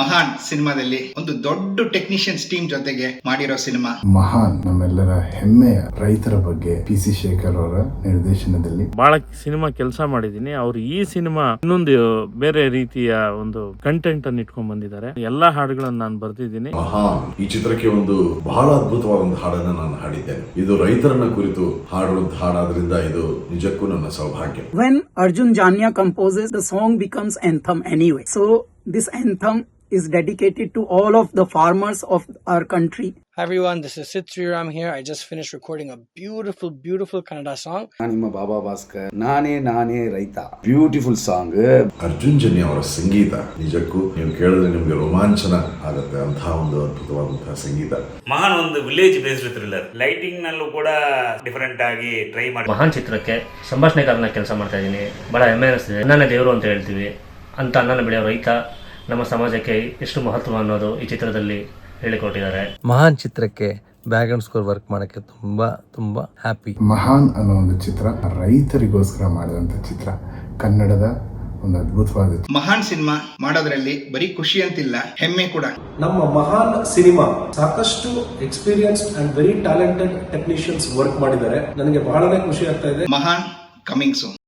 ಮಹಾನ್ ಸಿನಿಮಾದಲ್ಲಿ ಒಂದು ದೊಡ್ಡ ಟೆಕ್ನಿಷಿಯನ್ಸ್ ಟೀಮ್ ಜೊತೆಗೆ ಮಾಡಿರೋ ಸಿನಿಮಾ. ಮಹಾನ್ ನಮ್ಮೆಲ್ಲರ ಹೆಮ್ಮೆಯ ರೈತರ ಬಗ್ಗೆ PC ಶೇಖರ್ ಅವರ ನಿರ್ದೇಶನದಲ್ಲಿ ಬಹಳ ಸಿನಿಮಾ ಕೆಲಸ ಮಾಡಿದೀನಿ. ಅವ್ರು ಈ ಸಿನಿಮಾ ಇನ್ನೊಂದು ಬೇರೆ ರೀತಿಯ ಒಂದು ಕಂಟೆಂಟ್ ಅನ್ನು ಇಟ್ಕೊಂಡ್ ಬಂದಿದ್ದಾರೆ. ಎಲ್ಲಾ ಹಾಡುಗಳನ್ನು ನಾನು ಬರ್ದಿದ್ದೀನಿ. ಮಹಾನ್ ಈ ಚಿತ್ರಕ್ಕೆ ಒಂದು ಬಹಳ ಅದ್ಭುತವಾದ ಒಂದು ಹಾಡನ್ನ ನಾನು ಹಾಡಿದ್ದೇನೆ. ಇದು ರೈತರನ್ನ ಕುರಿತು ಹಾಡುವಂತ ಹಾಡಾದ್ರಿಂದ ಇದು ನಿಜಕ್ಕೂ ನನ್ನ ಸೌಭಾಗ್ಯ. When Arjun Janya composes, the song becomes anthem anyway. So this anthem is dedicated to all of the farmers of our country. Hi everyone, this is Sid Sriram here. I just finished recording a beautiful Kannada song. ನಿಮ್ಮ ಬಾಬಾ ಭಾಸ್ಕರ್ ನಾನೇ ರೈತ beautiful song. Arjun Janya ಅವರ ಸಂಗೀತ ನಿಜಕ್ಕೂ ನೀವು ಕೇಳಿದ್ರೆ ನಿಮ್ಗೆ ರೋಮಾಂಚನ ಆಗುತ್ತೆ. ಅಂತಹ ಒಂದು ಅದ್ಭುತವಾದಂತಹ ಸಂಗೀತ. ಮಹಾನ್ ಒಂದು ವಿಲೇಜ್ ಬೇಸ್ಡ್ ಥ್ರಿಲ್ಲರ್. ಲೈಟಿಂಗ್ ನಲ್ಲೂ ಕೂಡ ಡಿಫರೆಂಟ್ ಆಗಿ ಟ್ರೈ ಮಾಡಿ ಮಹಾನ್ ಚಿತ್ರಕ್ಕೆ ಸಂಭಾಷಣೆಗಾರನ ಕೆಲಸ ಮಾಡ್ತಾ ಇದ್ದೀನಿ. ಬಹಳ ಹೆಮ್ಮೆ ಅನಿಸ್ತಿದೆ. ನನ್ನ ದೇವರು ಅಂತ ಹೇಳ್ತೀವಿ ಅಂತ ಅನ್ನನ ಬೆಳೆಯೋ ರೈತ ನಮ್ಮ ಸಮಾಜಕ್ಕೆ ಎಷ್ಟು ಮಹತ್ವ ಅನ್ನೋದು ಈ ಚಿತ್ರದಲ್ಲಿ ಹೇಳಿಕೊಟ್ಟಿದ್ದಾರೆ. ಮಹಾನ್ ಚಿತ್ರಕ್ಕೆ ಬ್ಯಾಕ್ಗ್ರೌಂಡ್ ಸ್ಕೋರ್ ವರ್ಕ್ ಮಾಡೋಕ್ಕೆ ತುಂಬಾ ಹ್ಯಾಪಿ. ಮಹಾನ್ ಅನ್ನೋ ಒಂದು ಚಿತ್ರ ರೈತರಿಗೋಸ್ಕರ ಮಾಡಿದಂಥ ಚಿತ್ರ, ಕನ್ನಡದ ಒಂದು ಅದ್ಭುತವಾದ ಮಹಾನ್ ಸಿನಿಮಾ ಮಾಡೋದ್ರಲ್ಲಿ ಬರೀ ಖುಷಿ ಅಂತಿಲ್ಲ, ಹೆಮ್ಮೆ ಕೂಡ. ನಮ್ಮ ಮಹಾನ್ ಸಿನಿಮಾ ಸಾಕಷ್ಟು experienced and very talented technicians work ಮಾಡಿದ್ದಾರೆ. ನನಗೆ ಬಹಳನೇ ಖುಷಿ ಆಗ್ತಾ ಇದೆ. ಮಹಾನ್ ಕಮಿಂಗ್ ಸೂನ್.